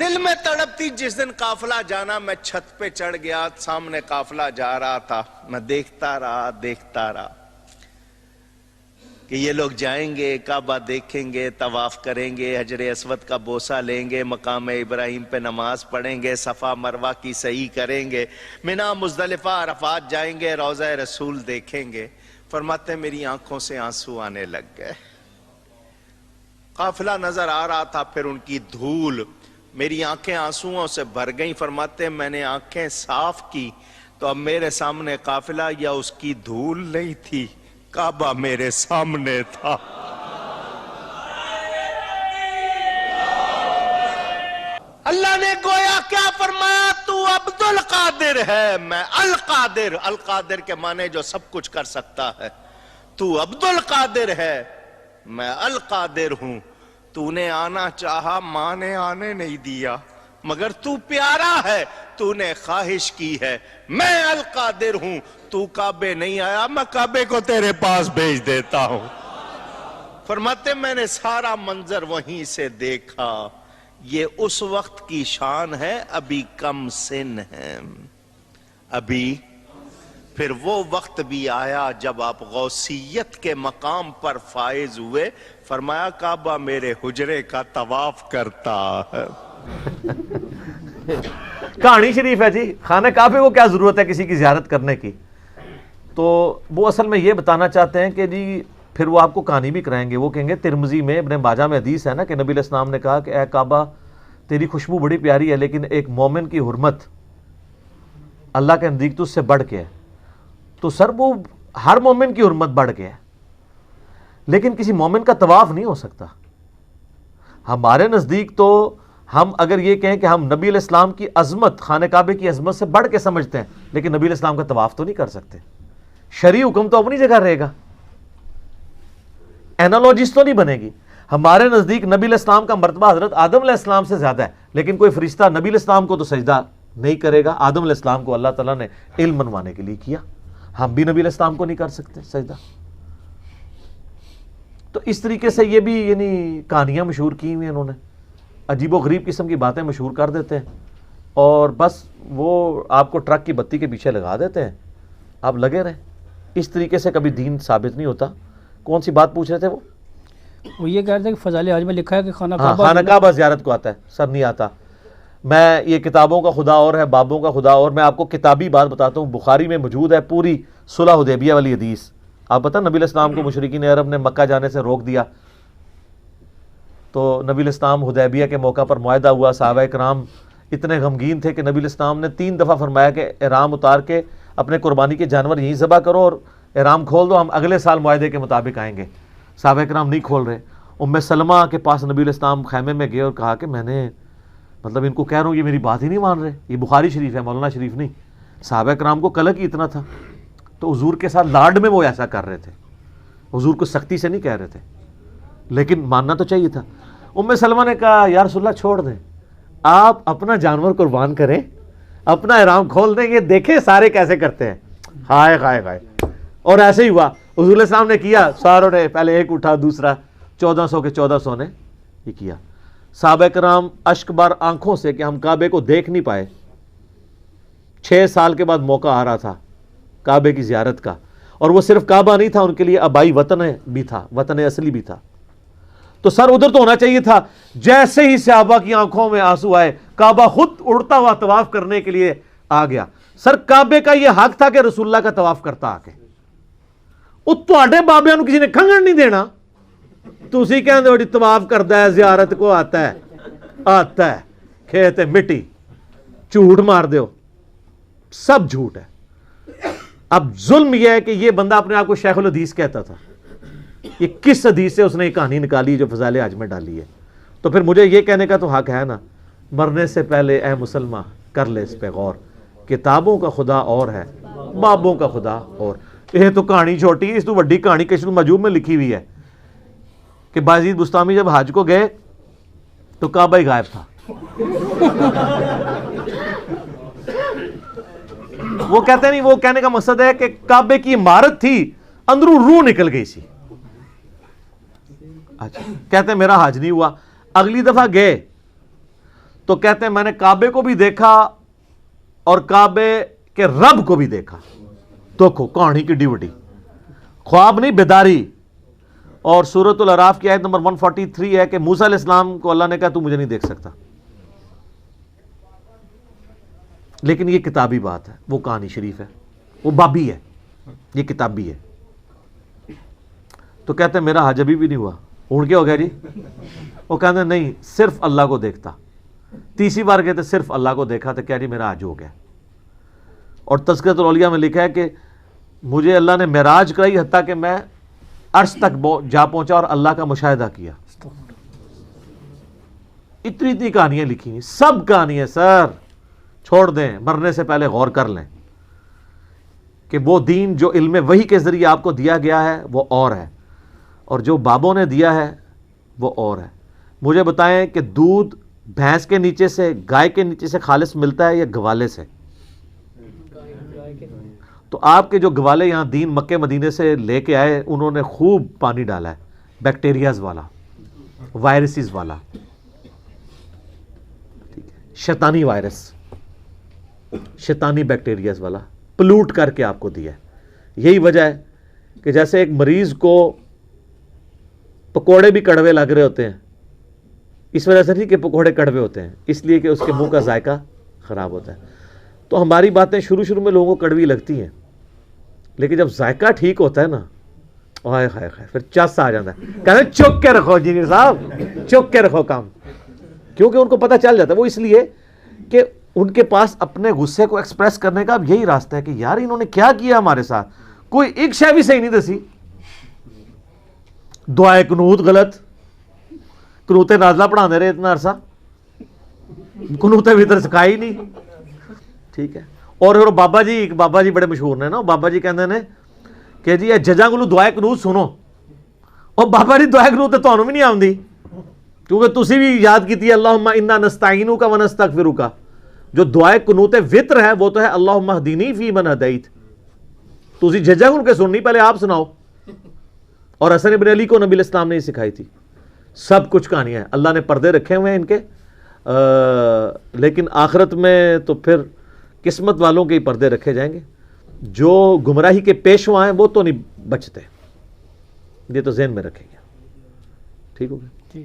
دل میں تڑپتی جس دن قافلہ جانا. میں چھت پہ چڑھ گیا, سامنے قافلہ جا رہا تھا. میں دیکھتا رہا کہ یہ لوگ جائیں گے, کعبہ دیکھیں گے, طواف کریں گے, حجر اسود کا بوسہ لیں گے, مقام ابراہیم پہ نماز پڑھیں گے, صفا مروہ کی سعی کریں گے, منا مزدلفہ عرفات جائیں گے, روضہ رسول دیکھیں گے. فرماتے میری آنکھوں سے آنسو آنے لگ گئے. قافلہ نظر آ رہا تھا, پھر ان کی دھول, میری آنکھیں آنسوؤں سے بھر گئیں. فرماتے میں نے آنکھیں صاف کی تو اب میرے سامنے قافلہ یا اس کی دھول نہیں تھی, کعبہ میرے سامنے تھا. اللہ نے گویا کیا فرمایا, تو عبد القادر ہے, میں القادر. القادر کے معنی جو سب کچھ کر سکتا ہے. تو عبد القادر ہے, میں القادر ہوں. تو نے آنا چاہا, ماں نے آنے نہیں دیا, مگر تو پیارا ہے, تو نے خواہش کی ہے. میں القادر ہوں, تو کعبے نہیں آیا, میں کعبے کو تیرے پاس بھیج دیتا ہوں. فرماتے میں نے سارا منظر وہیں سے دیکھا. یہ اس وقت کی شان ہے, ابھی کم سن ہے. ابھی پھر وہ وقت بھی آیا جب آپ غوثیت کے مقام پر فائز ہوئے. فرمایا کعبہ میرے حجرے کا طواف کرتا ہے. کہانی شریف ہے جی. خانہ کعبے کو کیا ضرورت ہے کسی کی زیارت کرنے کی؟ تو وہ اصل میں یہ بتانا چاہتے ہیں کہ جی پھر وہ آپ کو کہانی بھی کرائیں گے. وہ کہیں گے ترمذی میں ابن ماجہ میں حدیث ہے نا کہ نبی علیہ السلام نے کہا کہ اے کعبہ تیری خوشبو بڑی پیاری ہے, لیکن ایک مومن کی حرمت اللہ کے نزدیک تو اس سے بڑھ کے ہے. تو سر وہ ہر مومن کی حرمت بڑھ کے ہے, لیکن کسی مومن کا طواف نہیں ہو سکتا. ہمارے نزدیک تو ہم اگر یہ کہیں کہ ہم نبی علیہ السلام کی عظمت, خانہ کعبے کی عظمت سے بڑھ کے سمجھتے ہیں, لیکن نبی علیہ السلام کا طواف تو نہیں کر سکتے. شرعی حکم تو اپنی جگہ رہے گا, اینالوجیز تو نہیں بنے گی. ہمارے نزدیک نبی علیہ السلام کا مرتبہ حضرت آدم علیہ السلام سے زیادہ ہے, لیکن کوئی فرشتہ نبی علیہ السلام کو تو سجدہ نہیں کرے گا. آدم علیہ السلام کو اللہ تعالیٰ نے علم منوانے کے لیے کیا, ہم بھی نبی علیہ السلام کو نہیں کر سکتے سجدہ. تو اس طریقے سے یہ بھی یعنی کہانیاں مشہور کی ہوئی ہیں انہوں نے, عجیب و غریب قسم کی باتیں مشہور کر دیتے ہیں, اور بس وہ آپ کو ٹرک کی بتی کے پیچھے لگا دیتے ہیں, آپ لگے رہیں. اس طریقے سے کبھی دین ثابت نہیں ہوتا. کون سی بات پوچھ رہے تھے وہ یہ کہہ رہے تھے کہ فضائل حج میں لکھا ہے کہ خانہ کعبہ زیارت کو آتا ہے, سر نہیں آتا. میں یہ کتابوں کا خدا اور ہے, بابوں کا خدا اور. میں آپ کو کتابی بات بتاتا ہوں, بخاری میں موجود ہے پوری صلح حدیبیہ والی حدیث. آپ پتہ نبی علیہ السلام کو مشرکین عرب نے مکہ جانے سے روک دیا, تو نبی علیہ السلام حدیبیہ کے موقع پر معاہدہ ہوا. صحابہ کرام اتنے غمگین تھے کہ نبی علیہ السلام نے 3 دفعہ فرمایا کہ احرام اتار کے اپنے قربانی کے جانور یہیں ذبح کرو اور احرام کھول دو, ہم اگلے سال معاہدے کے مطابق آئیں گے. صحابہ کرام نہیں کھول رہے. ام سلمہ کے پاس نبی علیہ السلام خیمے میں گئے اور کہا کہ میں نے مطلب ان کو کہہ رہا ہوں یہ میری بات ہی نہیں مان رہے. یہ بخاری شریف ہے, مولانا شریف نہیں. صحابہ کرام کو قلق ہی اتنا تھا, تو حضور کے ساتھ لاڈ میں وہ ایسا کر رہے تھے. حضور کو سختی سے نہیں کہہ رہے تھے, لیکن ماننا تو چاہیے تھا. ام سلمہ نے کہا یا رسول اللہ چھوڑ دیں, آپ اپنا جانور قربان کریں, اپنا احرام کھول دیں, یہ دیکھیں سارے کیسے کرتے ہیں. ہائے ہائے ہائے. اور ایسے ہی ہوا, حضور علیہ السلام نے کیا, ساروں نے پہلے ایک اٹھا, دوسرا 1400 کے 1400 نے یہ کیا. صحابہ کرام اشک بار آنکھوں سے کہ ہم کعبے کو دیکھ نہیں پائے. 6 سال کے بعد موقع آ رہا تھا کعبے کی زیارت کا, اور وہ صرف کعبہ نہیں تھا, ان کے لیے آبائی وطن بھی تھا, وطن اصلی بھی تھا. تو سر ادھر تو ہونا چاہیے تھا. جیسے ہی صحابہ کی آنکھوں میں آنسو آئے, کعبہ خود اڑتا ہوا طواف کرنے کے لیے آ گیا. سر کعبے کا یہ حق تھا کہ رسول اللہ کا طواف کرتا آ کے. وہ تواڈے بابیاں نو کسی نے کھنگن نہیں دینا, تسی کہندے ہو جی طواف کردا ہے, زیارت کو آتا ہے, کھیت مٹی. جھوٹ مار دیو, سب جھوٹ ہے. اب ظلم یہ ہے کہ یہ بندہ اپنے آپ کو شیخ الحدیث کہتا تھا. یہ کس حدیث سے اس نے یہ کہانی نکالی جو فضائل حج میں ڈالی ہے؟ تو پھر مجھے یہ کہنے کا تو حق ہے نا, مرنے سے پہلے اے مسلمہ کر لے اس پہ غور. کتابوں کا خدا اور ہے, بابوں کا خدا اور. یہ تو کہانی چھوٹی ہے, اس تو بڑی کہانی کشف المجوب میں لکھی ہوئی ہے کہ بایزید بستامی جب حج کو گئے تو کعبہ ہی غائب تھا. وہ کہتے نہیں, وہ کہنے کا مقصد ہے کہ کعبے کی عمارت تھی, اندروں روح نکل گئی سی. اچھا کہتے ہیں میرا حج نہیں ہوا. اگلی دفعہ گئے تو کہتے ہیں میں نے کعبے کو بھی دیکھا اور کعبے کے رب کو بھی دیکھا. دیکھو کہانی کی ڈیوٹی, خواب نہیں بیداری. اور سورۃ الاعراف کی آیت نمبر 143 ہے کہ موسیٰ علیہ السلام کو اللہ نے کہا تو مجھے نہیں دیکھ سکتا. لیکن یہ کتابی بات ہے, وہ کہانی شریف ہے, وہ بابی ہے, یہ کتابی ہے. تو کہتے ہیں میرا حج ابھی بھی نہیں ہوا. اڑ کے ہو گیا جی؟ وہ کہتے ہیں نہیں صرف اللہ کو دیکھتا. تیسری بار کہتے صرف اللہ کو دیکھا تو کیا جی میرا حج ہو گیا. اور تذکرۃ الاولیاء میں لکھا ہے کہ مجھے اللہ نے معراج کرائی حتیٰ کہ میں عرش تک جا پہنچا اور اللہ کا مشاہدہ کیا. اتنی کہانیاں لکھی ہیں, سب کہانیاں سر چھوڑ دیں, مرنے سے پہلے غور کر لیں کہ وہ دین جو علم وحی کے ذریعے آپ کو دیا گیا ہے وہ اور ہے, اور جو بابوں نے دیا ہے وہ اور ہے. مجھے بتائیں کہ دودھ بھینس کے نیچے سے, گائے کے نیچے سے خالص ملتا ہے یا گوالے سے؟ تو آپ کے جو گوالے یہاں دین مکے مدینے سے لے کے آئے, انہوں نے خوب پانی ڈالا ہے, بیکٹیریاز والا, وائرسز والا, شیطانی وائرس, شیطانی بیکٹیریاز والا پلوٹ کر کے آپ کو دیا ہے. یہی وجہ ہے کہ جیسے ایک مریض کو پکوڑے بھی کڑوے لگ رہے ہوتے ہیں, اس وجہ سے نہیں کہ پکوڑے کڑوے ہوتے ہیں, اس لیے کہ اس کے منہ کا ذائقہ خراب ہوتا ہے. تو ہماری باتیں شروع میں لوگوں کو کڑوی لگتی ہیں, لیکن جب ذائقہ ٹھیک ہوتا ہے نا, ہائے ہائے ہائے, پھر چس آ جاتا ہے. کہتے ہیں چک کے رکھو انجینئر صاحب, چک کے رکھو کام, کیونکہ ان کو پتہ چل جاتا ہے. وہ اس لیے کہ ان کے پاس اپنے غصے کو ایکسپریس کرنے کا اب یہی راستہ ہے کہ یار انہوں نے کیا کیا ہمارے ساتھ, کوئی ایک شے بھی صحیح نہیں دسی. دعائے قنوت غلط, قنوت نازلہ پڑھانے رہے اتنا عرصہ, قنوت وتر سکھائی نہیں. ٹھیک ہے. اور بابا جی بڑے مشہور نے نا, بابا جی کہتے ہیں کہ جی ججاں کو دعائے قنوت سنو, اور بابا جی دعائے قنوت تو بھی نہیں آتی, کیونکہ تسی بھی یاد کی تھی اللہم انا نستعینک و نستغفرک. جو دعائے قنوت وتر ہے وہ تو ہے اللہم اہدنی فی من ہدیت. تسی ججاں کو کے سننی, پہلے آپ سناؤ. اور حسن ابن علی کو نبی الاسلام نے سکھائی تھی. سب کچھ کہانیاں ہیں, اللہ نے پردے رکھے ہوئے ہیں ان کے, لیکن آخرت میں تو پھر قسمت والوں کے ہی پردے رکھے جائیں گے. جو گمراہی کے پیشوا ہیں وہ تو نہیں بچتے, یہ تو ذہن میں رکھیں گے. ٹھیک ہو گیا.